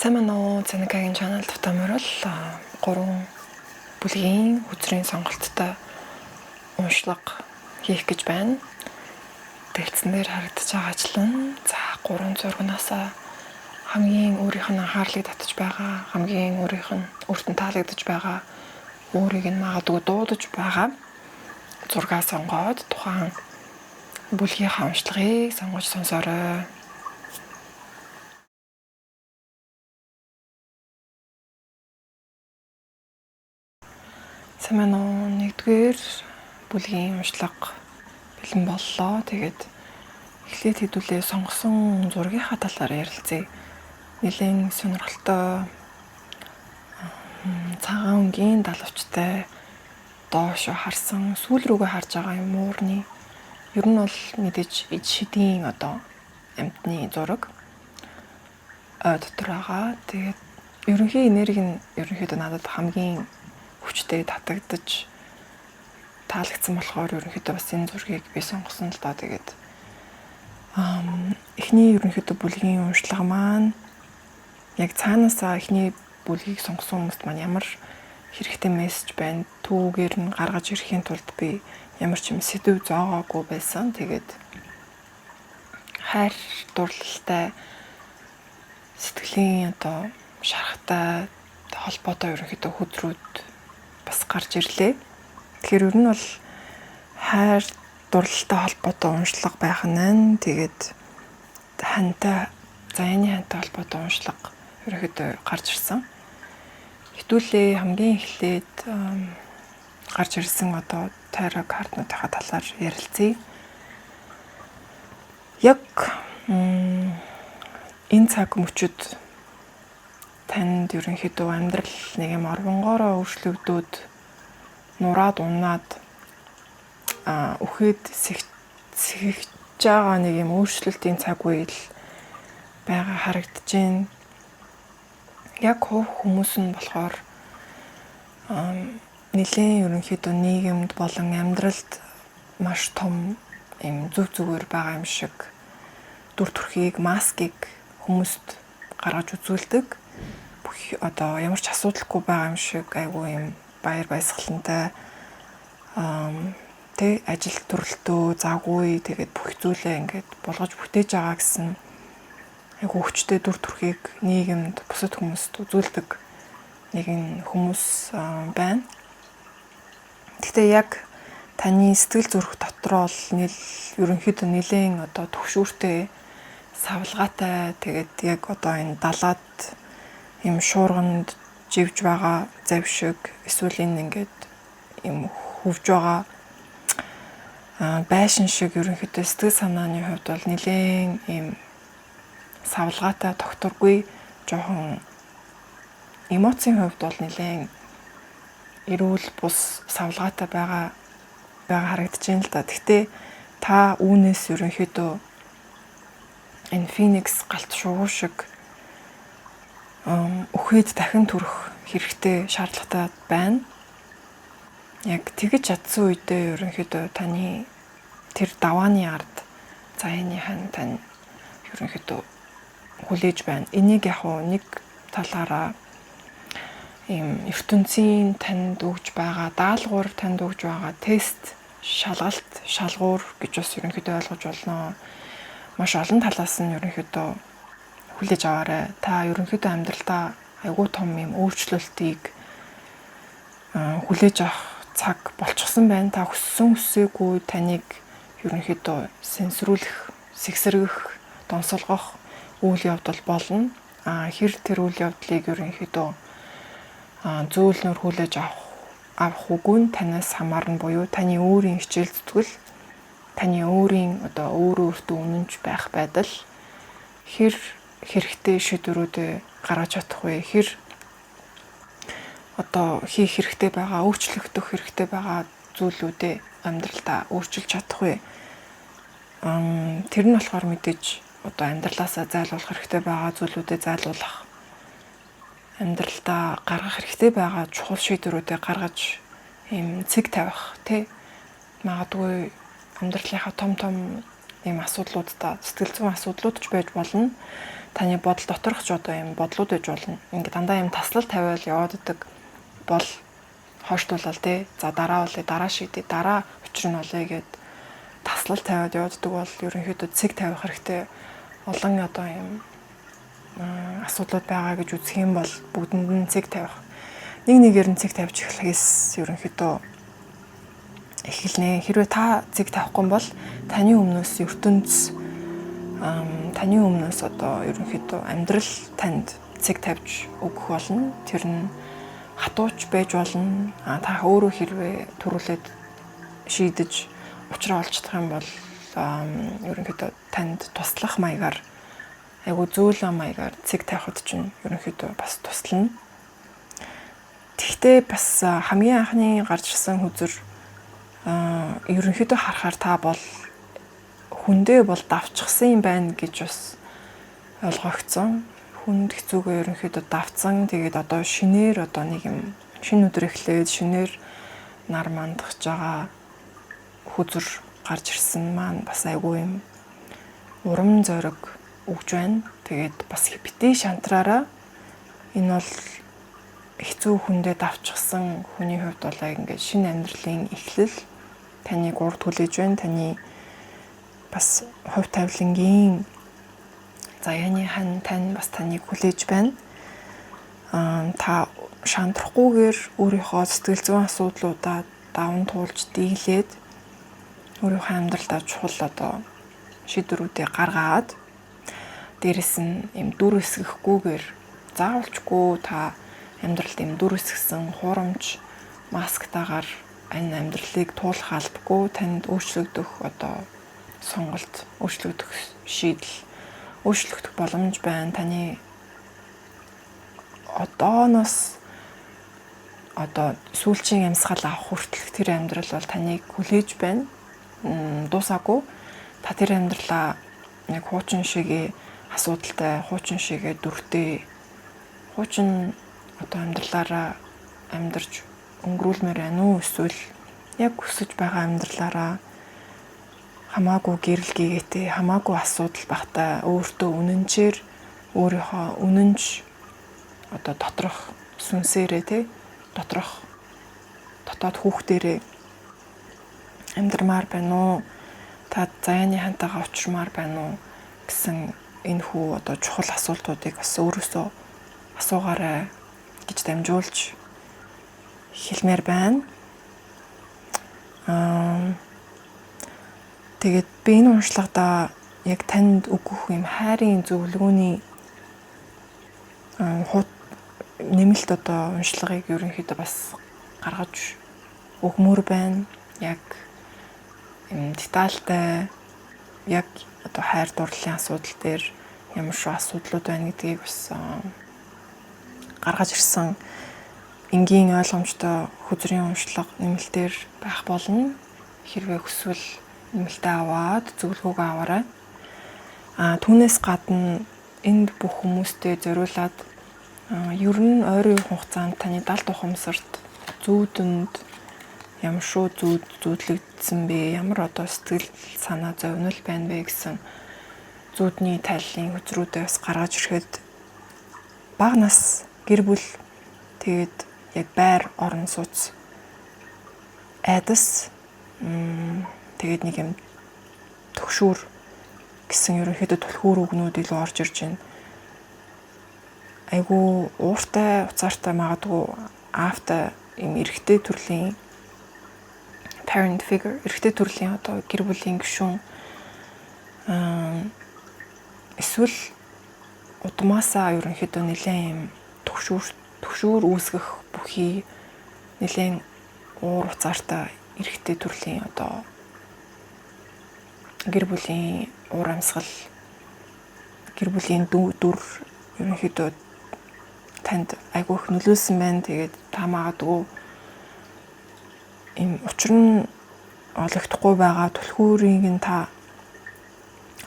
Самано Цанакагийн channel тавтамаар л 3 бүлгийн хүчрийн сонголттой уншлага хийх гэж байна. Дэлгэцэн дээр харагдаж байгаа ажлын за 3 зургнаасаа хамгийн өөрийнх нь анхаарлыг татаж байгаа, хамгийн өөрийнх нь өөртөө таалагдж байгаа, өөрийг нь магадгүй дуудаж байгаа зургаа сонгоод тухайн бүлгийнхаа уншлагыг сонгож сонсоорой. Самано 1-р бүлгийн уншлага бэлэн боллоо. Тэгээд эхлээд хэдүүлээ сонгосон зургийнхаа талаар ярилцъя. Нэлээд сонирхолтой цагаан өнгийн далавчтай доош харсан сүүл рүүгээ харж байгаа юм уурны. Ер нь бол мэдээж шидийн амьтны зураг дотор байгаа. Тэгээд ерөнхий энерги нь ерөнхийдөө надад хамгийн хүчтэй татагдаж таалагдсан болохоор ерөнхийдөө бас энэ зургийг би сонгосон л доо. Тэгээд эхний ерөнхийдөө бүлгийн уншлага маань яг цаанаасаа эхний бүлгийг сонгосон хүмүүст маань ямар хэрэгтэй мессеж байна, түүгээр нь гаргаж ирэхийн тулд би ямар ч юм сэдв зоогоогүй байсан. Тэгээд хайр дурлалтай сэтгэлийн шарахтай холбоотой ерөнхийдөө хөдрүүд бас гарч ирлээ. Тэгэхээр ер нь бол хайр дурлалтай холбоотой уншлага байх нь тэгээд заяаны хантай холбоотой уншлага ерөнхийдөө гарч ирсэн. Хэдүүлээ хамгийн эхлээд гарч ирсэн таро картнуудынхаа талаар ярилцъя. Яг энэ цаг мөчид танд ерөнхийдөө амьдрал нэг юм орвонгоороо өөрчлөгдөөд нураад унаад үхээд сэхэж байгаа нэг юм өөрчлөлтийн цаг үе л байгаа харагдаж байна. Яг хүмүүс нь болохоор нэлээд ерөнхийдөө нийгэмд болон амьдралд маш том юм зүгээр байгаа юм шиг дүр төрхийг, маскыг хүмүүст гаргаж үзүүлдэг. Ямар ч асуудалгүй байгаа юм шиг айгүй юм баяр баясгалантай ажил төрөлтөө заггүй тэгээд бүх зүйлээ ингээд болгож бүтээж байгаа гэсэн айгүй хүчтэй дүр төрхийг нийгэмд бусад хүмүүст үзүүлдэг нэгэн хүмүүс байна. Гэхдээ яг таны сэтгэл зүрх дотроо л ерөнхийдөө нэлээд төгшүүртэй савлгаатай тэгээд яг энэ далаад юм шуурганд живж байгаа зав шиг эсвэл энэ ингээд юм хөвж байгаа байшин шиг ерөнхийдөө сэтгэл санааны хувьд бол нэлээд юм савлгаатай тогтворгүй жоохон эмоцийн хувьд бол нэлээд эрүүл бус савлгаатай байгаа харагдаж байна л да. Гэхдээ та үүнээс ерөнхийдөө энэ феникс галт шувуу шиг үхээд дахин төрөх хэрэгтэй шаардлагатай байна. Яг тэгж чадсан үедээ ерөнхийдөө таны тэр давааны ард заяаны хан тань ерөнхийдөө хүлээж байна. Энийг яг нэг талаараа ийм ертөнцийн танд өгж байгаа даалгавар, танд өгж байгаа тест, шалгалт, шалгуур гэж бас ерөнхийдөө ойлгож болно. Маш олон талаас нь ерөнхийдөө хүлээж аваарай. Та ерөнхийдөө амьдралдаа айгүй том юм өөрчлөлтийг хүлээж авах цаг болчихсон байна. Та хүсээгүй таныг ерөнхийдөө сэнсрүүлэх, сэгсрэгэх, донсолгох үйл явдал болно. Тэр үйл явдлыг ерөнхийдөө зөөлнөр хүлээж авах үгүй нь танаас хамаарна, буюу таны өөрийн хичээл зүтгэл, таны өөрийн өөрөө өөртөө үнэнч байх байдал хэрэгтэй шийдвэрүүдээ гаргаж чадах вэ? Хийх хэрэгтэй байгаа, өөрчлөгдөх хэрэгтэй байгаа зүйлүүдээ амьдралдаа өөрчилж чадах вэ? Тэр нь болохоор мэдээж амьдралаасаа зайлуулах хэрэгтэй байгаа зүйлүүдээ зайлуулах, амьдралдаа гаргах хэрэгтэй байгаа чухал шийдвэрүүдээ гаргаж ийм цэг тавих, магадгүй амьдралынхаа том ийм асуудлуудаа сэтгэл зүйн асуудлууд ч байж болно. таны бодол доторх ч одоо юм бодлууд байж болно. Ингээд дандаа юм таслал тавиал яваад идэг бол хойштуулал тий. За дараа болъё, дараа шийдээ, дараа учир нь олъё гэд таслал тавиад явааддаг бол ерөнхийдөө цэг тавих хэрэгтэй. Олон одоо юм асуудлууд байгаа гэж үзэх юм бол бүгдэнд нь цэг тавих. Нэг нэгээр нь цэг тавьж эхлэхээс ерөнхийдөө эхэлнэ. Хэрвээ та цэг тавихгүй бол таны өмнөөс ертөнц таны өмнөөс одоо ерөнхийдөө амьдрал танд цэг тавьж өгөх болно. Тэр нь хатууч байж болно. Та өөрөө хэрвээ төрүүлээд шийдэж учраа олж чадах юм бол ерөнхийдөө танд туслах маягаар айгу зөөлөн маягаар цэг тавихад чинь ерөнхийдөө бас туслана. Тэгтээ бас хамгийн анхны гарч ирсэн хүзэр ерөнхийдөө харахаар та бол хүндээ бол давчсан юм байна гэж бас ойлгогдсон. Хүнд хэцүүгээ ерөнхийдөө давцсан. Тэгээд одоо шинээр одоо нэг юм шинэ өдөр эхлээд шинээр нар мандахж байгаа хүзэр гарч ирсэн маань бас айгүй юм урам зориг өгж байна. Тэгээд бас битгий шантраараа энэ бол хэцүү хүндээ давчсан хүний хувьд бол ингээд шинэ амьдралын эхлэл таныг урд хүлээж байна. Таны бас хувь тавилангийн заяаны хан тань бас таныг хүлээж байна. Та шантрахгүйгээр өөрийнхөө сэтгэл зүйн асуудлуудаа даван туулж дийлээд өөрийнхөө амьдралдаа чухал одоо шийдвэрүүдээ гаргаад дээрэс нь юм дүр эсгэхгүйгээр заавалчгүй та амьдралд юм дүр эсгсэн хуурамч масктайгаар энэ амьдралыг туулах албагүй танд өөрчлөгдөх одоо сонголт, өөрчлөгдөх шийдэл, өөрчлөгдөх боломж байна. Таны одооноос одоо сүүлчийн амьсгал авах хүртэлх тэр амьдрал бол таныг хүлээж байна. Дуусаагүй. Та тэр амьдралаа яг хуучин шигээ асуудалтай, хуучин шигээ дүртэй, хуучин одоо амьдралаараа амьдарч өнгөрүүлмээр байна уу? Эсвэл яг хүсэж байгаа амьдралаараа хамаагүй гэрэл гээтэй, хамаагүй асуудал багтаа өөртөө үнэнчээр өөрийнхөө үнэнч одоо доторх сүнсээрээ тий доторх дотоод хүүхдэрээ амьдрмаар байна уу? Та заяаны хантайгаа учрамаар байна уу гэсэн энэ хүү одоо чухал асуултуудыг бас өөрөөсөө асуугаарай гэж дамжуулж хэлмээр байна. Тэгээд би энэ уншлагадаа яг танд өгөх юм хайрын зөвлөгөөний нэмэлт одоо уншлагыг ерөнхийдөө бас гаргаж өгмөр байна. Яг детальтай яг одоо хайр дурлалын асуудал дээр ямар шүү асуудлууд байна гэдгийг бас гаргаж ирсэн энгийн ойлгомжтой хүзрийн уншлага нэмэлтээр байх болно. Хэрвээ хүсвэл нэмэлтээ аваад зөвлөгөөгөө аваарай. Түүнээс гадна энд бүх хүмүүстээ зориулаад ер нь ойрын хугацаанд таны далд ухамсарт зүүдэнд ямар шүү зүүдлэгдсэн бэ? Ямар одоо сэтгэл санаа зовнил байна вэ гэсэн зүүдний тайллын хүзрүүдээ бас гаргаж ирэхэд бага нас гэр бүл тэгээд яг байр орон сууц айдас тэгээд нэг юм төгшүүр гэсэн ерөнхийдөө түлхүүр үгнүүд илүү орж ирж байна. Айгу ууртай, уцаартай магадгүй аавтай юм эрэгтэй төрлийн parent figure, эрэгтэй төрлийн одоо гэр бүлийн гишүүн эсвэл удмаасаа ерөнхийдөө нэлээд юм төгшүүр үүсгэх бүхий нэлээд уур уцаартай эрэгтэй төрлийн одоо гэр бүлийн уур амьсгал гэр бүлийн дүр ерөнхийдөө танд айгүйх нөлөөлсөн байна. Тэгээд та магадгүй им учир нь ологдохгүй байгаа түлхүүрийг нь та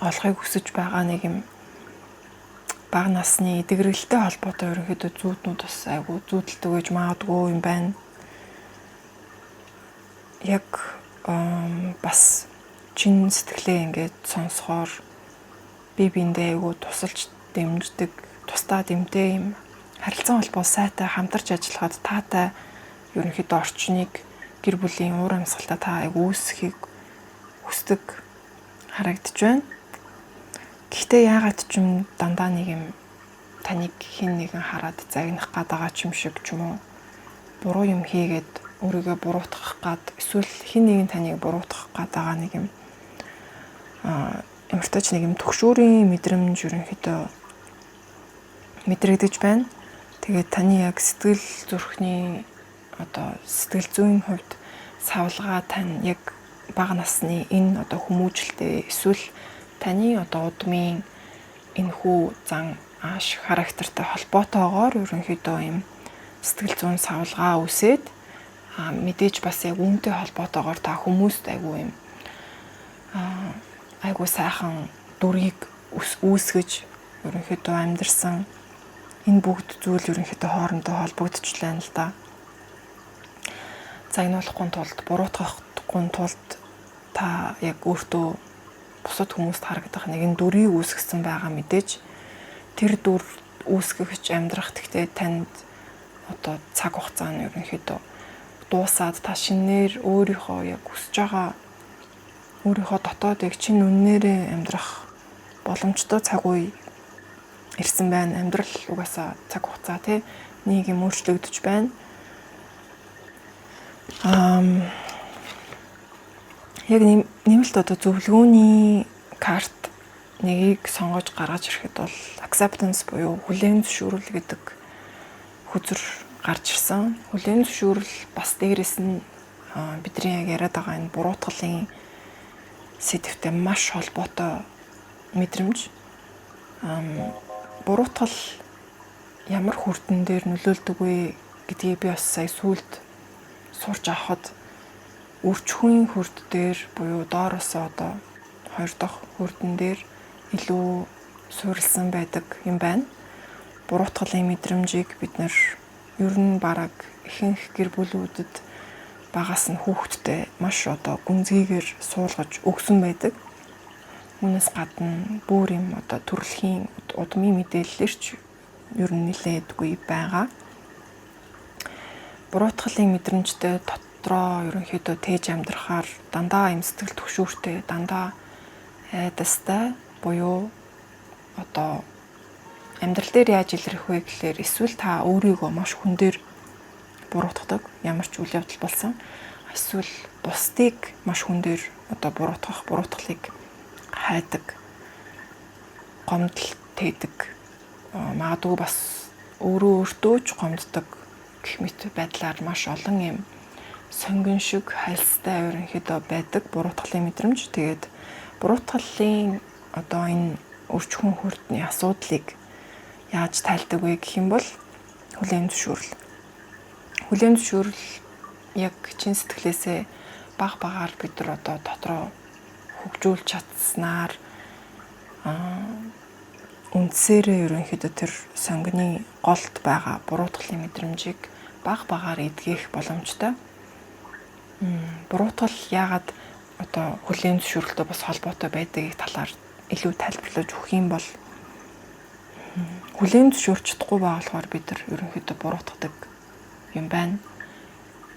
олохыг хүсэж байгаа нэг юм бага насны эдгэрэлтэй холбоотой ерөнхийдөө зүүднүүд бас айгүй зүүдэлтэй гэж магадгүй юм байна. Яг бас чин сэтгэлээ ингээд сонсохоор бие биендээ айгүй тусалж дэмждэг, тусдаа дэмтэй юм харилцан холбоо сайтай хамтарч ажиллахад таатай ерөнхийдөө орчныг гэр бүлийн уур амьсгалтай та үүсгэхийг хүсдэг харагдж байна. Гэхдээ яагаад ч юм дандаа нэг юм таныг хэн нэгэн хараад загнах гад байгаа ч юм шиг ч юм уу буруу юм хийгээд өөрийгөө буруутгах гад эсвэл хэн нэгэн таныг буруутгах гад байгаа нэг юм ямартач нэг юм төгшөөрийн мэдрэмж ерөнхийдөө мэдрэгдэж байна. Тэгээд таны яг сэтгэл зүрхний сэтгэл зүйн хувьд савлгаа тань яг бага насны энэ хүмүүжлтэй эсвэл таны удмын энэхүү зан ааш характертай холбоотойгоор ерөнхийдөө юм сэтгэл зүйн савлгаа үсээд мэдээж бас яг үүнтэй холбоотойгоор та хүмүүст айгүй юм айгүй сайхан дүрийг үүсгэж ерөнхийдөө амьдэрсэн энэ бүгд зүйл ерөнхийдөө хоорондоо холбогдчихлаа л да. Загнуулахгүй тулд, буруутгахгүй тулд та яг өөртөө бусад хүмүүст харагдах нэгэн дүрийг үүсгэсэн байгаа мэдээж тэр дүр үүсгэж амьдрах гэхдээ танд цаг хугацаа нь ерөнхийдөө дуусаад та шинээр өөрийнхөө яг хүсэж байгаа өөрийнхөө дотоодыг чин үннээрээ амьдрах боломжтой цаг үе ирсэн байна. Амьдрал угаасаа цаг хугацаа нэг юм өөрчлөгдөж байна. Яг нэмэлт зөвлөгөөний карт нэгийг сонгож гаргаж ирэхэд бол acceptance буюу хүлээн зөвшөөрөл гэдэг хүзэр гарч ирсэн. Хүлээн зөвшөөрөл бас дээрэс нь бидний яг яриад байгаа энэ буруутгалын сэдвтэй маш холбоотой мэдрэмж. Буруутгал ямар хүрдэн дээр нөлөөлдөг вэ гэдгийг би бас сая сүүлд сурч авахад үрчхийн хүрд дээр буюу доороосоо 2 дахь хүрдэн дээр илүү суурилсан байдаг юм байна. Буруутгалын мэдрэмжийг бид нэр ер нь бараг ихэнх гэр бүлүүдэд багаас нь хүүхэдтэй маш гүнзгийгээр суулгаж өгсөн байдаг. Үүнээс гадна бүр юм төрөлхийн удмын мэдээлэлэр ч ер нь нэлээдгүй байгаа. Буруутгалын мэдрэмжтэй дотроо ерөнхийдөө тээж амьдрахаар дандаа юм сэтгэл түгшүүртэй, дандаа айдастай буюу амьдрал дээр яаж илэрх вэ гэхээр эсвэл та өөрийгөө маш хүн дээр буруутгадаг ямар ч үйл явдал болсон. Эсвэл бусдыг маш хүн дээр буруутгалыг хайдаг, гомдол тээдэг, магадгүй бас өөртөө ч гомддог гэх мэт байдлаар маш олон юм сонгон шиг хальстай ерөнхийдөө байдаг буруутгалын мэдрэмж. Тэгээд буруутгалын энэ өрчхөн хүрдний асуудлыг яаж тайлдаг вэ гэх юм бол хүлээн зөвшөөрөл. Хүлээн зөвшөөрөл яг чин сэтгэлээсээ багаар бид нар дотроо хөгжүүлж чадсанаар үндсээрээ ерөнхийдөө тэр сонгоны голд байгаа буруутгалын мэдрэмжийг багаар эдгэх боломжтой. Буруутгал яагаад хүлээн зөвшөөрөлтөй бас холбоотой байдгийг талаар илүү тайлбарлаж өгөх юм бол хүлээн зөвшөөрч чадахгүй болохоор бид нар ерөнхийдөө буруутгадаг юм байна.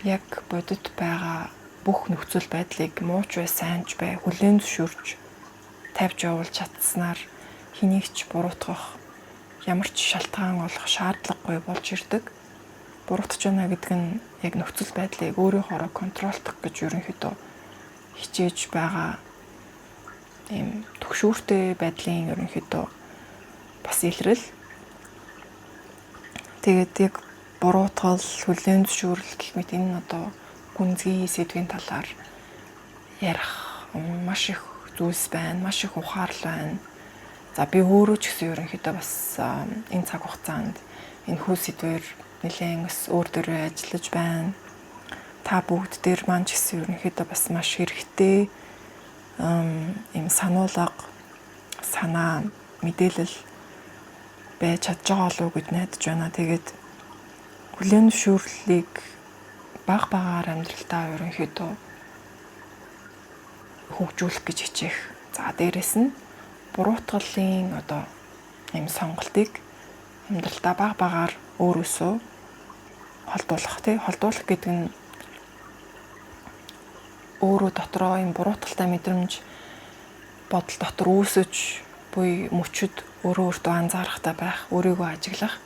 Яг бодит байгаа бүх нөхцөл байдлыг мууч бай, сайн ч бай хүлээн зөвшөөрч тавьж явуулж чадсанаар хэнийг ч буруутгах ямар ч шалтгаан олох шаардлагагүй болж ирдэг. Буруутгаж байна гэдэг нь яг нөхцөл байдлыг өөрийнхөөроо контролдох гэж ерөнхийдөө хичээж байгаа ийм түгшүүртэй байдлын ерөнхийдөө бас илрэл. Тэгээд яг буруутгал, хүлээн зөвшөөрөл гэх мэт энэ гүнзгий сэдвийн талаар ярих маш их зүйлс байна, маш их ухаал байна. За би өөрөө ч гэсэн ерөнхийдөө бас энэ цаг хугацаанд энэ хүү сэдвээр нэлээд бас өөр дөрөө ажиллаж байна. Та бүгд дээр маань ч гэсэн ерөнхийдөө бас маш хэрэгтэй ийм сануулга, санаа, мэдээлэл байж чадж байгаа болов уу гэж найдаж байна. Тэгээд хүлээн зөвшөөрлийг багаар амьдралдаа ерөнхийдөө хөгжүүлэх гэж хичээх. За дээрэс нь буруутгалын ийм сонголтыг амьдралдаа баг багаар өөрөөсөө холдуулах гэдэг нь өөрөө дотроо ийм буруутгалтай мэдрэмж бодол дотор үүсэж буй мөчөд өөртөө анзаарахтай байх, өөрийгөө ажиглах.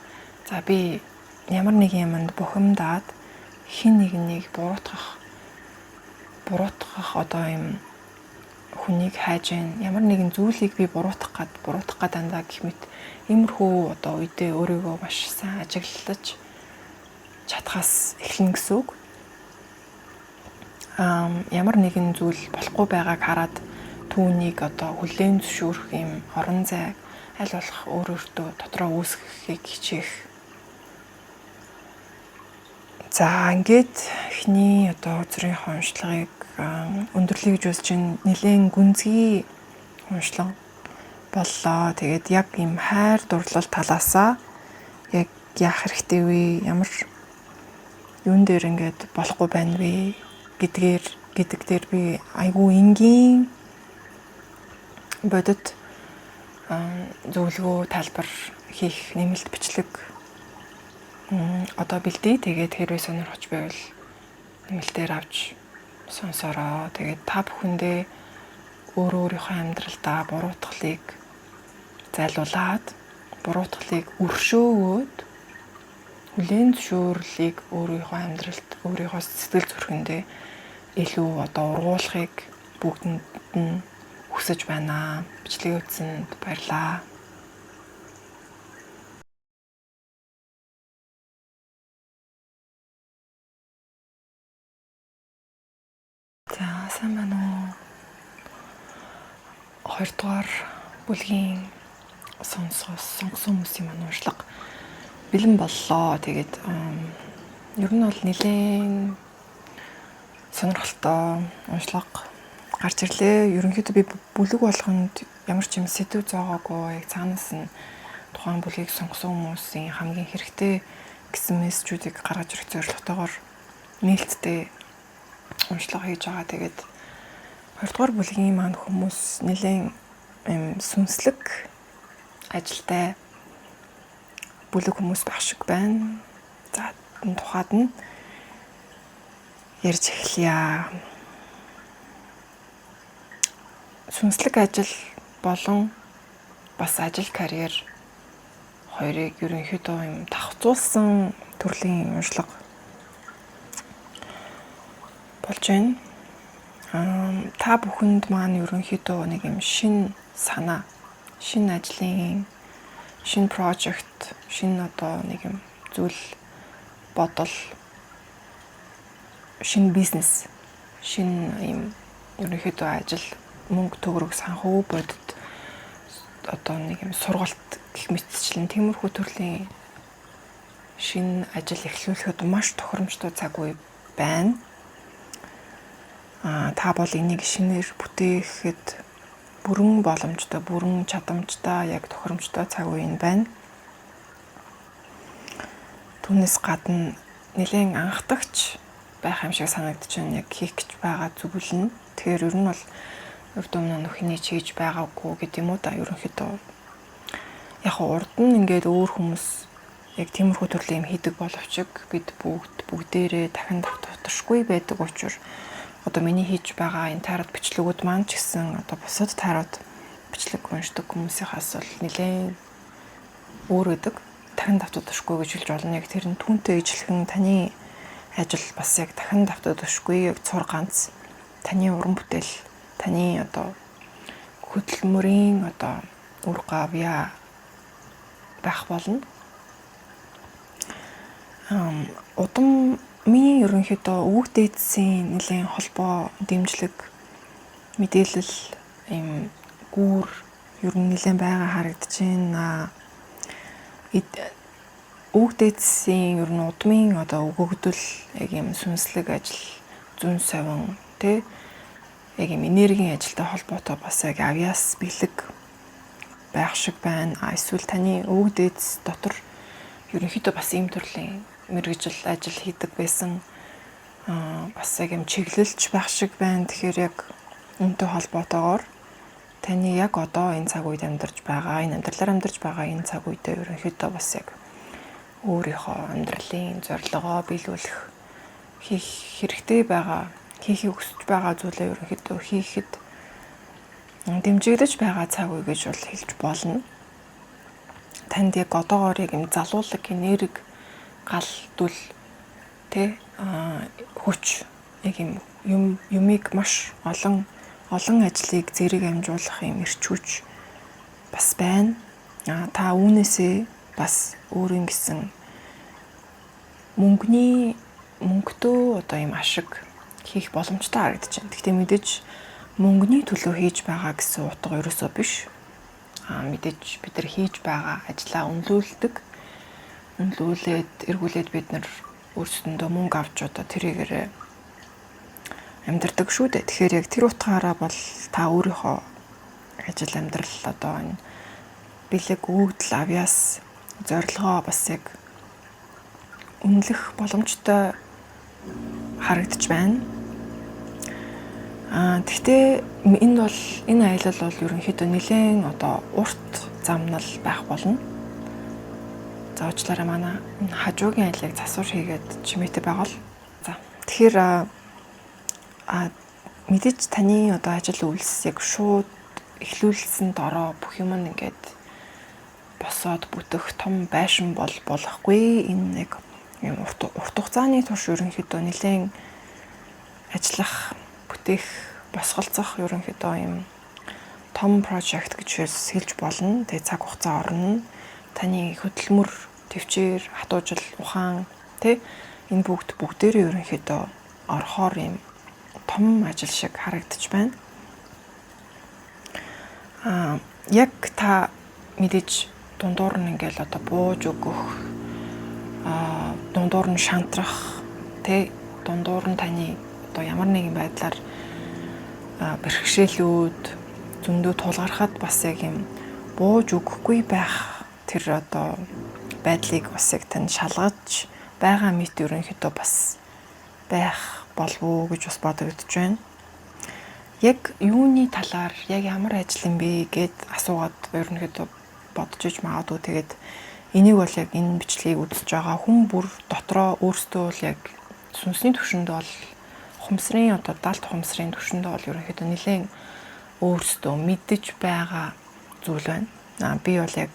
За би ямар нэг юмд бухимдаад хин нэг буруутгах одоо ийм хүнийг хайж гэн ямар нэгэн зүйлийг би буруутгах гад дандаа гэх мэт иймэрхүү одоо үедээ өөрийгөө маш сайн ажиглаж чадхаас эхэлнэ гэсэн үг. Ямар нэгэн зүйл болохгүй байгааг хараад түүнийг одоо хүлээн зөвшөөрөх юм орон зай аль болох өөртөө дотроо үүсгэхийг хичээх. За ингээд эхний одоо үзрийнхээ уншлагыг өндөрлөе гэж үзэж нэлээд гүнзгий уншлага боллоо. Тэгээд яг ийм хайр дурлал талаасаа яг яах хэрэгтэй вэ? Ямар юун дээр ингээд болохгүй байна вэ? гэдэг дээр би айгүй энгийн бодит зөвлөгөө тайлбар хийх нэмэлт бичлэг одоо бэлдээ. Тэгээд хэрвээ сонирхож байвал нэмэлтээр авч сонсороо. Тэгээд та бүхэндээ өөрийнхөө амьдралдаа буруутгалыг зайлуулад, буруутгалыг өршөөгөөд хүлээн зөвшөөрлийг өөрийнхөө амьдралд, өөрийнхөө сэтгэл зүрхэндээ илүү одоо ургуулахыг бүгдэнд нь хүсэж байна. Бичлэгээ үзсэнд баярлалаа. За сайн байна уу? 2 дугаар бүлгийн сонгосон хүмүүсийн маань уншлага бэлэн боллоо. Тэгээд ер нь бол нэлээд сонирхолтой уншлага гарч ирлээ. Ерөнхийдөө би бүлэг болгонд ямар ч юм сэдв зоогоогүй. Яг цаанаас нь тухайн бүлгийг сонгосон хүмүүсийн хамгийн хэрэгтэй гэсэн мессежүүдийг гаргаж ирэх зорилготойгоор нээлттэй уншлага хийж байгаа. Тэгээд 2 дугаар бүлгийн маань хүмүүс нэлээд сүнслэг ажилтай бүлэг хүмүүс байх шиг байна. За энэ тухайд нь ярьж эхлэе. Сүнслэг ажил болон бас ажил карьер хоёрыг ерөнхийдөө юм давхцуулсан төрлийн уншлага болж байна. Та бүхэнд маань ерөнхийдөө нэг юм шин санаа, шин ажлын, шин project, шин одоо нэг юм зүйл бодол, шин бизнес, шин юм ерөнхийдөө ажил, мөнгө төгрөг санхүү бодит одоо нэг юм сургалт гэх мэтчлэн тиймэрхүү төрлийн шин ажил эхлүүлэхэд маш тохиромжтой цаг үе байна. Та бол энийг шинээр бүтээхэд бүрэн боломжтой, бүрэн чадамжтай, яг тохиромжтой цаг үе байна. Түүнээс гадна нэлээд анхдагч байх юм шиг санагдаж байна. Яг хийх гэж байгаа зүйл нь. Тэгэхээр ер нь бол урд өмнө нөхний чийж байгаагүй гэдэг юм уу да. Ерөнхийдөө яг урд нь ингээд өөр хүмүүс яг тиймэрхүү төрлийн юм хийдэг боловч бид бүгдээрээ дахин давтагдахгүй байдаг учраас одоо миний хийж байгаа энэ таарад бичлэгүүд маань ч гэсэн одоо бусад таарад бичлэг уншдаг хүмүүсийнхээс бол нэлээд өөр өдөг. Дахин давтагдахгүй гэж хэлж болно. Яг тэр нь түүнтэй ижилхэн таны ажил бас яг дахин давтагдахгүй. Яг цур ганц таны уран бүтээл, таны одоо хөдөлмөрийн одоо үр гавьяа байх болно. Удамын ерөнхийдөө өвөг дээдсийн нэлийн холбоо, дэмжлэг, мэдээлэл ийм гүүр ер нь нэлээд байгаа харагдаж байна. Өвөг дээдсийн ер нь удмын одоо өгөгдөл яг ийм сүнслэг ажил, зүүн совин тэ яг ийм энергийн ажилтай холбоотой бас яг авьяас бэлэг байх шиг байна. Эсвэл таны өвөг дээдс дотор ерөнхийдөө бас ийм төрлийн мэргэжил ажил хийдэг байсан бас яг юм чиглэлж байх шиг байна. Тэгэхээр яг энэтэй холбоотойгоор таны яг одоо энэ цаг үед амьдарч байгаа, энэ амьдралаар амьдарч байгаа энэ цаг үедээ ерөнхийдөө бас яг өөрийнхөө амьдралын зорилгоо биелүүлэх, хийх хэрэгтэй байгаа, хийхийг хүсэж байгаа зүйлээ ерөнхийдөө хийхэд дэмжигдэж байгаа цаг үе гэж бол хэлж болно. Танд яг одоогоор яг юм залуулаг энерги гал дүл хүч яг юмыг маш олон ажлыг зэрэг амжуулах юм эрч хүч бас байна. Та үүнээсээ бас өөрийн гэсэн мөнгөдөө одоо юм ашиг хийх боломжтой харагдаж байна. Гэхдээ мэдээж мөнгөний төлөө хийж байгаа гэсэн утга ерөөсөө биш. Мэдээж бид нар хийж байгаа ажлаа эргүүлээд бид нар өөрсдөндөө мөнгө авч одоо тэрийгээр амьдардаг шүү дээ. Тэгэхээр яг тэр утгаараа бол та өөрийнхөө ажил амьдрал одоо энэ бэлэг өгдөл авьяас зорилгоо бас яг үнэлэх боломжтой харагдаж байна. Гэхдээ энэ аялал бол ерөнхийдөө нэлээд одоо урт замнал байх болно. За уучлаарай манай хажуугийн аяллыг засвар хийгээд чимээтэй байгаа л. За тэгэхээр мэдээж таны одоо ажил үйлс яг шууд эхлүүлсэн дороо бүх юм ингээд босоод бүтэх том байшин болохгүй. Энэ яг юм урт хугацааны турш ерөнхийдөө нэлээд ажиллах, бүтээх, босголцох ерөнхийдөө юм том project гэж хэлж болно. Тэгээ цаг хугацаа орно. Таны хөдөлмөр, төвчээр, хатуужил, ухаан энэ бүгдээрээ ерөнхийдөө орхоор юм том ажил шиг харагдаж байна. Яг та мэдээж дундуур нь ингээл одоо бууж өгөх, дундуур нь шантрах, дундуур нь таны одоо ямар нэгэн байдлаар бэрхшээлүүд зөндөө тулгархад бас яг юм бууж өгөхгүй байх тэр одоо байдлыг бас яг тань шалгаж байгаа мэт ерөнхийдөө бас байх болов уу гэж бас бодогдож байна. Яг юуны талаар яг ямар ажил юм бэ гэд асуугаад ерөнхийдөө бодож иж магадгүй. Тэгээд энийг бол яг энэ бичлэгийг үзэж байгаа хүн бүр дотроо өөрсдөө бол яг сүнсний түвшинд бол ухамсарын одоо далд ухамсарын түвшинд бол ерөнхийдөө нэлээд өөрсдөө мэдэж байгаа зүйл байна. Би бол яг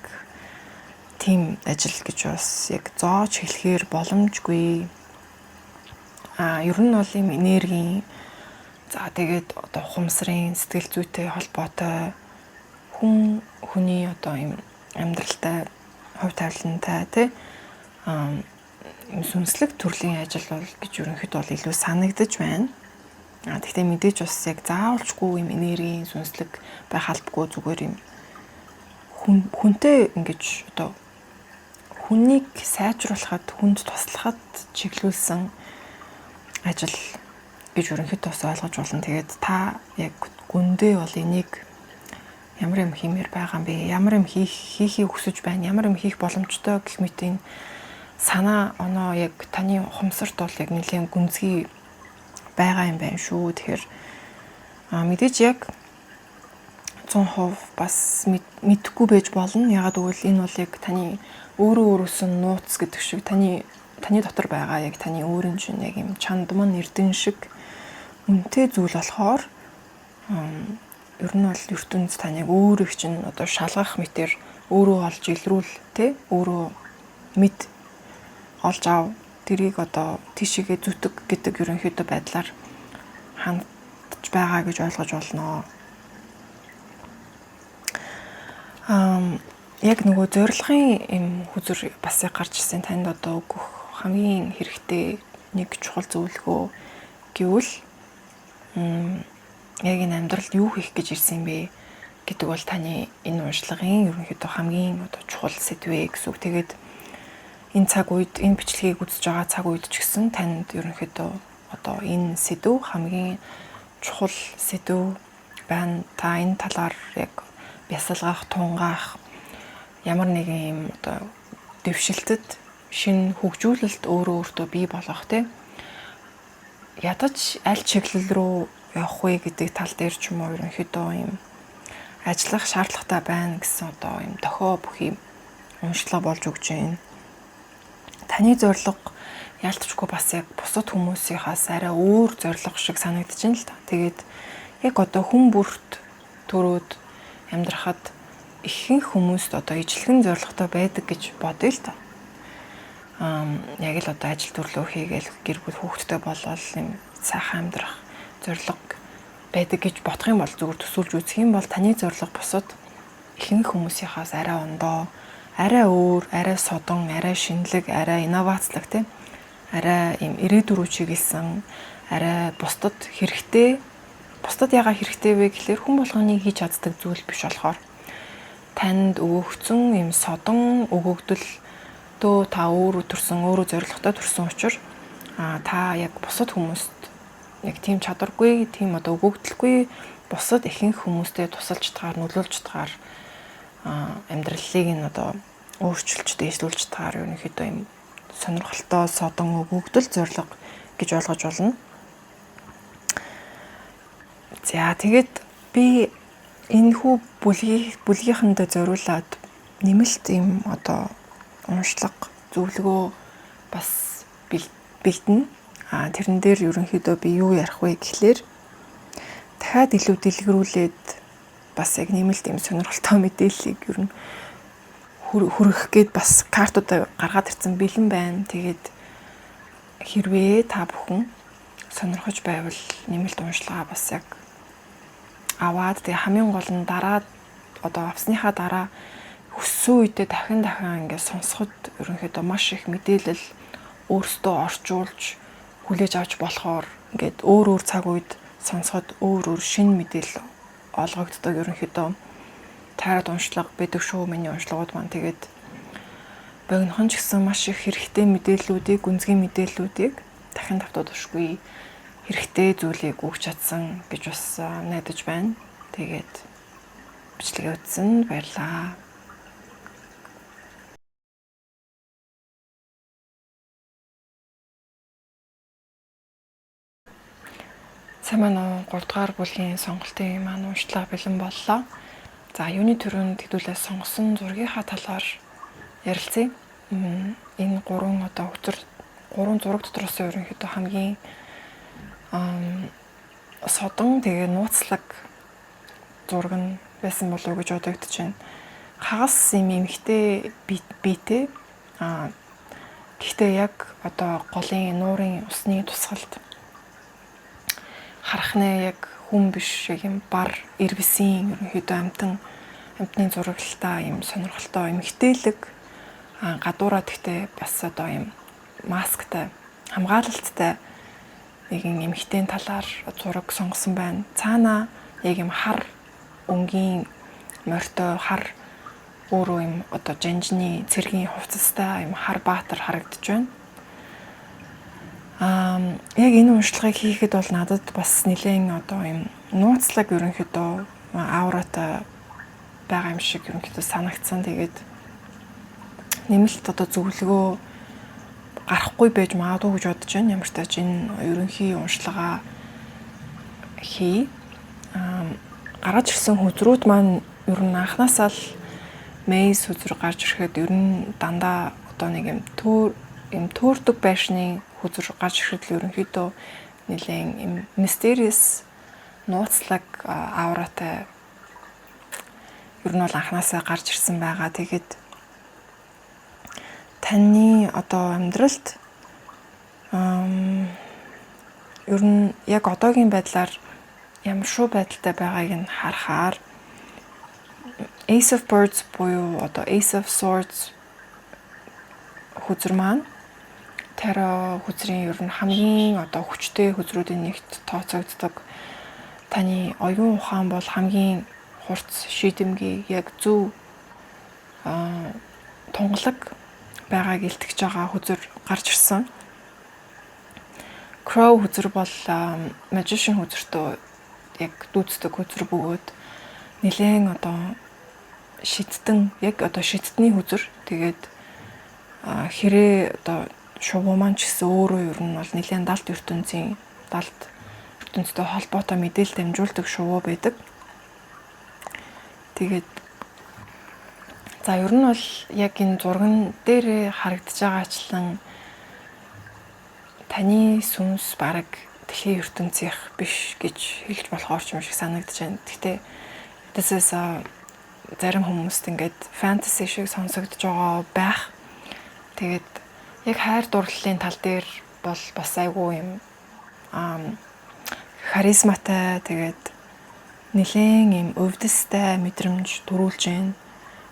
тийм ажил гэж бас яг зоож хэлэхээр боломжгүй. Ер нь бол юм энергийн тэгээд одоо ухамсарын сэтгэл зүйтэй холбоотой хүний одоо юм амьдралтай хувь тавилантай юм сүнслэг төрлийн ажил бол гэж ерөнхийдөө бол илүү санагдаж байна. Гэхдээ мэдээж бас яг заавалчгүй юм энергийн сүнслэг байх албагүй зүгээр юм хүнтэй ингэж одоо хүнийг сайжруулахад, хүнд туслахад чиглүүлсэн ажил гэж ерөнхийдөө бас ойлгож болно. Тэгээд та яг гүндээ бол энийг ямар юм хиймээр байгаа юм бэ? Ямар юм хийхийг хүсэж байна? Ямар юм хийх боломжтой гэх мэт энэ санаа оноо яг таны ухамсарт бол яг нэлээд гүнзгий байгаа юм байна шүү. Тэгэхээр мэдээж яг 100% бас мэдэхгүй байж болно. Ягаад гэвэл энэ бол яг таны өөрөөс нь нууц гэдэг шиг таны дотор байгаа яг таны өөрийн чинь яг юм чанд мань эрдэн шиг үнэтэй зүйл болохоор ер нь бол ертөнц таныг өөрийг чинь одоо шалгах мэтэр өөрөө олж илрүүл өөрөө мэд олж ав тэрийг одоо тийшээгээ зүтг гэдэг ерөнхийдөө байдлаар хандж байгаа гэж ойлгож болно. Яг нөгөө зорилгын юм хүзэр бас яг гарч ирсэн танд одоо өгөх хамгийн хэрэгтэй нэг чухал зөвлөгөө гэвэл яг энэ амьдралд юу хийх гэж ирсэн бэ гэдэг бол таны энэ уншлагын ерөнхийдөө хамгийн одоо чухал сэдвээ гэсэн үг. Тэгээд энэ цаг үед энэ бичлэгийг үзэж байгаа цаг үед ч гэсэн танд ерөнхийдөө одоо энэ сэдв хамгийн чухал сэдв байна. Та энэ талаар яг бясалгах, тунгаах ямар нэгэн юм одоо дэвшилтэд шинэ хөгжүүлэлт өөртөө бий болгох ядаж аль чиглэл рүү явах вэ гэдэг тал дээр ч юм уу ерөнхийдөө юм ажиллах шаардлагатай байна гэсэн одоо юм дохио бүхий уншлага болж өгч байна. Таны зорилго ялцчгүй бас яг бусад хүмүүсийнхээс арай өөр зорилго шиг санагдаж байна л та. Тэгээд яг одоо хүн бүрт төрөөд амьдрахад ихэнх хүмүүст одоо ижлэгэн зорилготой байдаг гэж бодъё л та. Яг л одоо ажил төрлөө хийгээл гэр бүл хүүхэдтэй болол юм сайхан амьдрах зорилго байдаг гэж бодох юм бол зүгээр төсөөлж үзэх юм бол таны зорилго бусад ихэнх хүмүүсийнхээс арай ондоо, арай өөр, арай содон, арай шинэлэг, арай инновацлог тийм арай юм ирээдүр рүү чиглэсэн, арай бусдад хэрэгтэй. Бусдад яагаад хэрэгтэй вэ гэхээр хүн болгоны хийж чаддаг зүйл биш болохоор танд өгөгдсөн юм содон өгөгдөл дөө та өөрөө төрсөн, өөрөө зорилготой төрсөн учраас та яг бусад хүмүүст яг тийм чадваргүй, тийм одоо өгөгдөлгүй бусад ихэнх хүмүүстэй тусалж чадгаар, нөлөөлж чадгаар амьдралыг нь одоо өөрчилж, дээшлүүлж чадгаар ерөнхийдөө юм сонирхолтой содон өгөгдөл зорилго гэж ойлгож болно. За тэгээд би энэхүү бүлгийнхэндээ зориулаад нэмэлт юм одоо уншлага зөвлөгөө бас бэлдэнэ. Тэрэн дээр ерөнхийдөө би юу ярих вэ гэхлээр дахиад илүү дэлгэрүүлээд бас яг нэмэлт юм сонирхолтой мэдээллийг ер нь хүргэх гээд бас картуудаа гаргаад ирсэн бэлэн байна. Тэгээд хэрвээ та бүхэн сонирхож байвал нэмэлт уншлагаа бас яг аваад тэгээ хамгийн гол нь дараа одоо авсныхаа дараа өссөн үедээ дахин ингээд сонсоход ерөнхийдөө маш их мэдээлэл өөртөө орчуулж хүлээж авч болохоор ингээд өөр цаг үед сонсоход өөр шинэ мэдээлэл олгогддог ерөнхийдөө таарад уншлага байдаг шүү миний уншлагууд маань. Тэгээд богинохон ч гэсэн маш их хэрэгтэй мэдээллүүдийг, гүнзгий мэдээллүүдийг дахин давтагдахгүй хэрэгтэй зүйлийг өгч чадсан гэж бас найдаж байна. Тэгээд бичлэгээ үзсэн баярлалаа. Сайн манай 3 дугаар бүлгийн сонголтын маань уншлага бэлэн боллоо. За юуны төрөнд хэдүүлээ сонгосон зургийнхаа талаар ярилцъя. Энэ 3 одоо гурван зураг дотроос ерөнхийдөө хамгийн содон тэгээ нууцлаг зураг нь байсан болов уу гэж бодогдож байна. Хагас юм эмхтэй биетэй гэхдээ яг одоо голын нуурын усны тусгалд харахнаа яг хүн биш юм бар ирвэсийн ерөнхийдөө амтны зураглалтай юм сонирхолтой эмхтээлэг гадуураад гэхдээ бас одоо юм масктай хамгаалалттай нэгэн эмхтэн талаар зураг сонгосон байна. Цаана яг юм хар өнгийн морьтой хар өөрөө юм одоо жанжны цэргийн хувцастай юм хар баатар харагдаж байна. Яг энэ уншлагыг хийхэд бол надад бас нэлээд одоо юм нууцлаг ерөнхийдөө ауратай байгаа юм шиг ерөнхийдөө санагдсан. Тэгээд нэмэлт одоо зөвлөгөө гарахгүй байж магадгүй гэж бодож байна. Ямар ч тач энэ ерөнхий уншлагаа хий. Гараж ирсэн хүзрүүд маань ер нь анхнаасаа л мейс хүзэр гарч ирэхэд ер нь дандаа одоо нэг юм төөрдөг байшны хүзэр гарч ирэхэд л ерөнхийдөө нэлээд юм mysterious нууцлаг ауратай ер нь бол анхнаасаа гарч ирсэн байгаа. Тэгээд таны одоо амьдралд ер нь яг одоогийн байдлаар ямар шүү байдалтай байгааг нь харахаар Ace of Birds буюу одоо Ace of Swords хүзэр маань таро хүзрийн ер нь хамгийн одоо хүчтэй хүзрүүдийн нэгт тооцогддог. Таны оюун ухаан бол хамгийн хурц шийдэмгий яг зөв тунгалаг байгааг илтгэж байгаа хүзэр гарч ирсэн. Crow хүзэр бол magician хүзэртөө яг дүүцдэг хүзэр бөгөөд нэлээд одоо шидтэн яг одоо шидтний хүзэр. Тэгээд хэрэг одоо шувуу маань ч гэсэн өөрөө ер нь бол нэлээд далд ертөнцийн ертөнцтэй холбоотой мэдээлэл дамжуулдаг шувуу байдаг. Тэгээд за ер нь бол яг энэ зурган дээр харагдаж байгаачлан таны сүнс бараг дэлхийн ертөнцийнх биш гэж хэлж болохоор ч юм шиг санагдаж байна. Гэхдээ this is зарим хүмүүст ингээд фэнтези шиг сонсогдож байгаа байх. Тэгээд яг хайр дурлалын тал дээр бол бас айгүй юм харизматай, тэгээд нэлээд юм өвдөстэй мэдрэмж төрүүлж байна.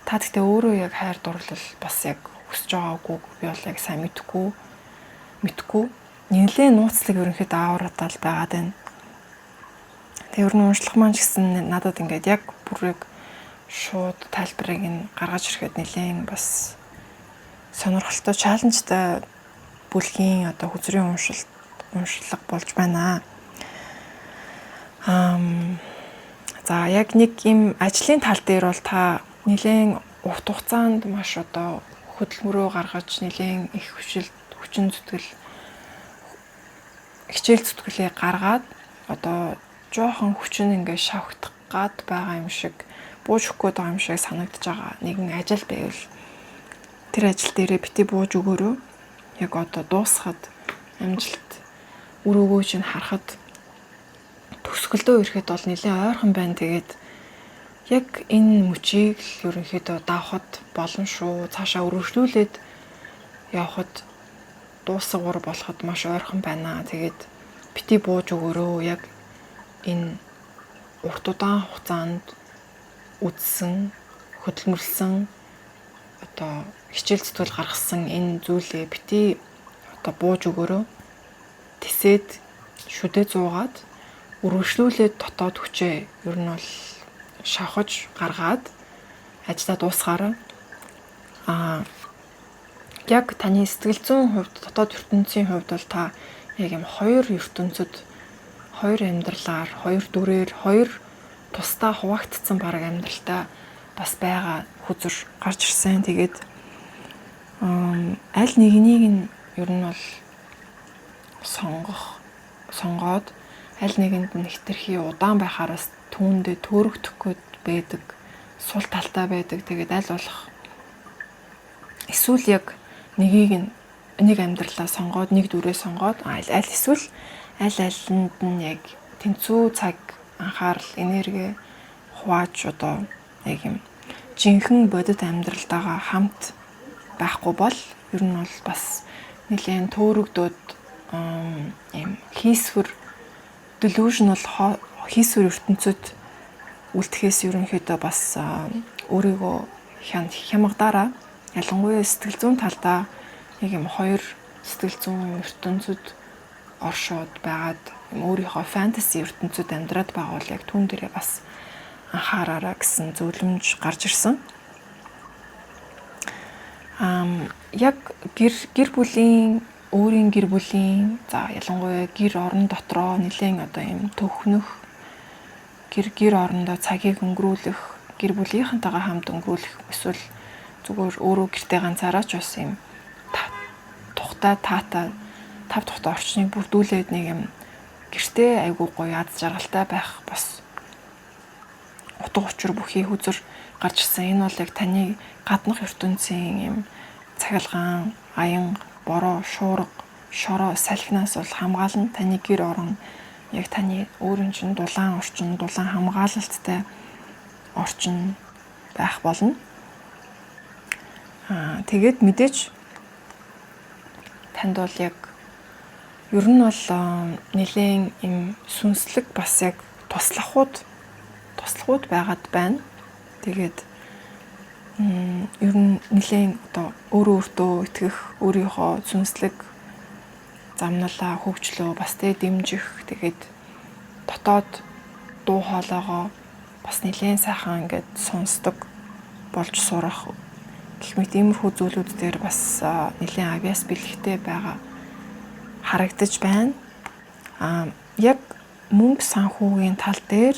Та гэхдээ өөрөө яг хайр дурлал бас яг хүсэж байгаагүй би бол яг сайн мэдгүй. Нэлээд нууцлаг ерөнхийдөө аавраатаа л байгаад байна. Тэгээ ер нь уншлах маань ч гэсэн надад ингээд яг бүрэг шууд тайлбарыг нь гаргаж ирэхэд нэлээд бас сонирхолтой, чаленжтай бүлгийн одоо хүзрийн уншлага болж байна. За яг нэг юм ажлын тал дээр бол та нэлээд урт хугацаанд маш одоо хөдөлмөрөө гаргаж нэлээд их хүчин зүтгэл хичээл зүтгэлээ гаргаад одоо жоохон хүчин ингээд шавхдах гад байгаа юм шиг бууж өгөх гээд байгаа юм шиг санагдаж байгаа. Нэгэн ажил байвал тэр ажил дээрээ бити бууж өгөөрөө яг одоо дуусахад амжилт үр өгөөж нь харахад төгсгөлдөө ирэхэд бол нэлээд ойрхон байна. Тэгээд яг энэ мөчийг л ерөнхийдөө давхад болно шүү. Цаашаа өргөжлүүлээд явхад дуусгуур болоход маш ойрхон байна. Тэгээд бити бууж өгөөрөө яг энэ урт удаан хугацаанд үдсэн, хөдөлмөрлсөн одоо хичээл зүтгэл гаргасан энэ зүйлээ бити одоо бууж өгөөрөө тисэд шүдэ зуугаад үргэлжлүүлээд дотоод хүчээ ер нь бол шавхаж гаргаад ажлаа дуусгаараа яг таны сэтгэл зүйн хувьд дотоод ертөнцийн хувьд бол та яг юм хоёр ертөнцид хоёр амьдралаар хоёр дүрээр хоёр тусдаа хуваагдсан баг амьдралтай бас байгаа хүзэр гарч ирсэн. Тэгээд аль нэгнийг нь ер нь бол сонгоод аль нэгэнд нь хэтэрхий удаан байхаар бас түүндээ төөрөгдөхгүй байдаг, сул талтай байдаг. Тэгээд аль болох эсвэл яг нэг амьдралаа сонгоод нэг дүрээ сонгоод аль эсвэл алинд нь яг тэнцүү цаг анхаарал энерги хувааж одоо яг юм жинхэнэ бодит амьдралтайгаа хамт байхгүй бол ер нь бол бас нэлээд төөрөгдөөд юм хийсвэр delusional хийсвэр ертөнцид үлдэхээс ерөнхийдөө бас өөрийгөө хямгадаараа ялангуяа сэтгэл зүйн талдаа яг юм хоёр сэтгэл зүйн ертөнцид оршоод байгаад өөрийнхөө фэнтези ертөнцид амьдраад байгаа бол яг түүн дээрээ бас анхаараараа гэсэн зөвлөмж гарч ирсэн. Яг гэр бүлийн өөрийн гэр бүлийн за ялангуяа гэр орон дотроо нэлээд одоо юм төвхнөх гэр орондоо цагийг өнгөрүүлэх гэр бүлийнхэнтэйгээ хамт өнгөрүүлэх эсвэл зүгээр өөрөө гэртээ ганцаараа ч бас юм тухтай тав тухтай орчныг бүрдүүлээд нэг юм гэртээ айгүй гоё аз жаргалтай байх бас утга учир бүхий хүзэр гарч ирсэн. Энэ бол яг таны гаднах ертөнцийн юм цахилгаан, аян, бороо, шуурга, шороо, салхинаас бол хамгаална. Таны гэр орон яг таны өөрийн чинь дулаан орчин, дулаан хамгаалалттай орчин байх болно. Тэгээд мэдээж танд бол яг ер нь бол нэлээд юм сүнслэг бас яг туслахууд байгаад байна. Тэгээд ер нь нэлээд одоо өөртөө итгэх, өөрийнхөө сүнслэг замналаа хөгжлөө бас дэмжих, тэгээд дотоод дуу хоолойгоо бас нэлээд сайхан ингээд сонсдог болж сурах гэх мэт иймэрхүү зүйлүүд дээр бас нэлээд авьяас бэлэгтэй байгаа харагдаж байна. Яг мөнгө санхүүгийн тал дээр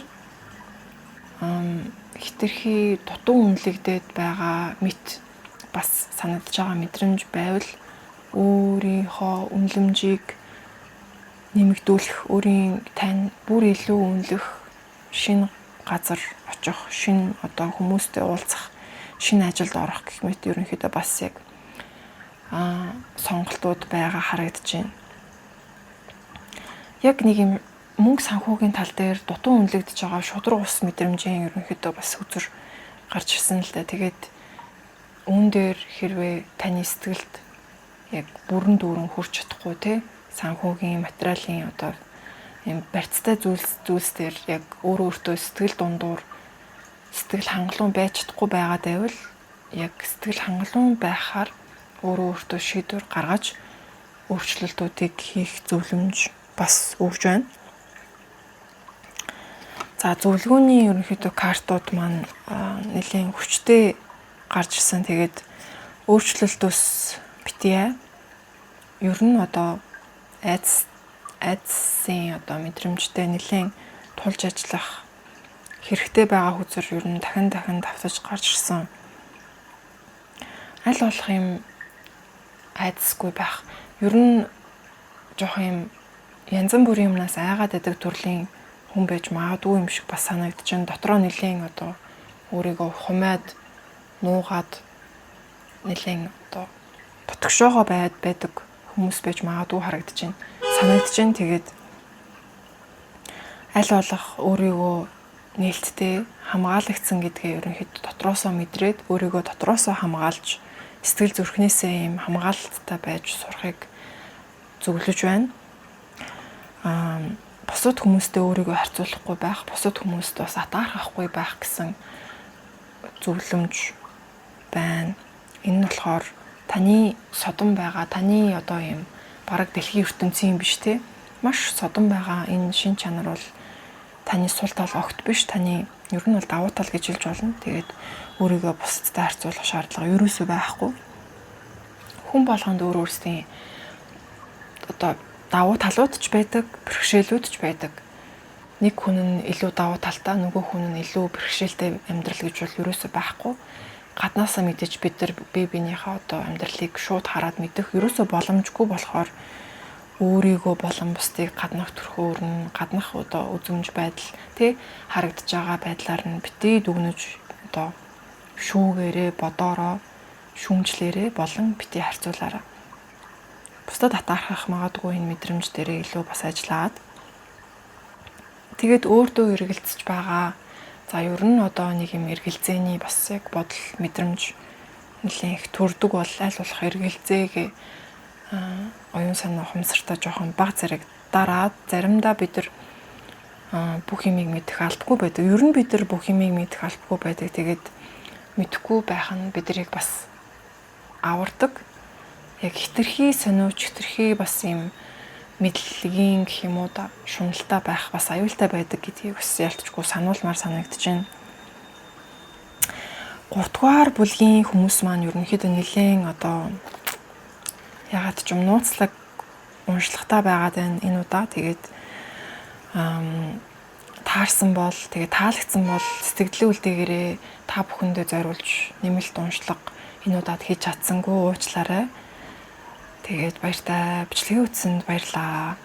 хэтэрхий дутуу үнэлэгдээд байгаа мэт бас санагдаж байгаа мэдрэмж байвал өөрийнхөө үнэлэмжийг нэмэгдүүлэх, өөрийн тань бүр илүү үнэлэх, шинэ газар очих, шинэ одоо хүмүүстэй уулзах, шинэ ажилд орох гэх мэт ерөнхийдөө бас яг сонголтууд байгаа харагдаж байна. Яг нэг юм мөнгө санхүүгийн тал дээр дутуу үнэлэгдэж байгаа шудраг ус мэдрэмжийн ерөнхийдөө бас үзүр гарч ирсэн л да. Тэгээд үүн дээр хэрвээ таны сэтгэлд яг бүрэн дүүрэн хүрч чадахгүй те санхүүгийн материалын одоо юм барьцтай зүйлс дээр яг өөртөө сэтгэл дундуур сэтгэл хангалуун байж чадахгүй байгаа байвал яг сэтгэл хангалуун байхаар өөртөө шийдвэр гаргаж өөрчлөлтүүдийг хийх зөвлөмж бас өгж байна. За зөвлөгөөний ерөнхийдөө картууд маань нэлийн хүчтэй гарч ирсэн. Тэгээд өөрчлөлтөөс битгий. Ер нь одоо айдсын одоо мэдрэмжтэй нэлийн тулж ажиллах хэрэгтэй байгаа хүзэр ер нь дахин давтаж гарч ирсэн. Аль болох юм айдсгүй байх. Ер нь жоох юм янз бүрийн юмнаас айгаад байдаг төрлийн хүн байж магадгүй юм шиг бас санагдаж байна. Дотроо нэлийн одоо өөрийгөө хумаад нуугаад нэлийн одоо тотгошоогоо байдаг хүмүүс байж магадгүй харагдаж байна. Санагдаж байна. Тэгээд аль болох өөрийгөө нээлттэй хамгаалагдсан гэдгээ ерөнхийдөө дотроосоо мэдрээд өөрийгөө дотроосоо хамгаалж сэтгэл зүрхнээсээ юм хамгаалалттай байж сурахыг зөвлөж байна. Бусад хүмүүстэй өөрийгөө харьцуулахгүй байх, бусад хүмүүст бас атаархахгүй байх гэсэн зөвлөмж байна. Энэ нь болохоор таны содон байгаа, таны одоо юм бараг дэлхийн ертөнцийн юм биш те. Маш содон байгаа энэ шин чанар бол таны сул тал огт биш, таны ер нь бол давуу тал гэж хэлж болно. Тэгээд өөрийгөө бусдтай харьцуулах шаардлага ерөөсөө байхгүй. Хүн болгонд өөрсдийн одоо давуу талууд ч байдаг, бэрхшээлүүд ч байдаг. Нэг хүн нь илүү давуу талтай, нөгөө хүн нь илүү бэрхшээлтэй амьдрал гэж бол ерөөсөө байхгүй. Гаднаасаа мэдээж бид нар бие биенийхээ одоо амьдралыг шууд хараад мэдэх ерөөсөө боломжгүй болохоор өөрийгөө болон бусдыг гаднах төрхөөр нь гаднах одоо үзмж байдал тий харагдаж байгаа байдлаар нь битгий дүгнэж одоо шүүгээрээ бодоороо шүүмжлээрээ болон битгий харьцуулаарай. Бусдад атаархах магадгүй энэ мэдрэмж дээрээ илүү бас ажиллаад тэгээд өөртөө эргэлзэж байгаа. За ер нь одоо нэг юм эргэлзээний бас яг бодол мэдрэмж нэлийн их төрдөг бол аль болох эргэлзээгээ оюун санаа ухамсартай жоохон баг зэрэг дараад заримдаа бид нар бүх юмыг мэдэх албагүй байдаг. Ер нь бид нар бүх юмыг мэдэх албагүй байдаг. Тэгээд мэдэхгүй байх нь биднийг бас авардаг. Яг хитрхи сониуч, хитрхи бас юм мэдлэгийн гэх юм уу да шуналтай байх бас аюултай байдаг гэдгийг бас ялцчгүй сануулмаар санагдаж байна. 3 дугаар бүлгийн хүмүүс маань ерөнхийдөө нэлээд одоо ягаад ч юм нууцлаг уншлагатай байгаад байна энэ удаа. Тэгээд таарсан бол тэгээд таалагдсан бол сэтгэлийн үлдээгээрээ та бүхэндээ зориулж нэмэлт уншлага энэ удаад хийж чадсангүй уучлаарай. Тэгээд баяртай бичлэгийн үтсэнд баярлаа.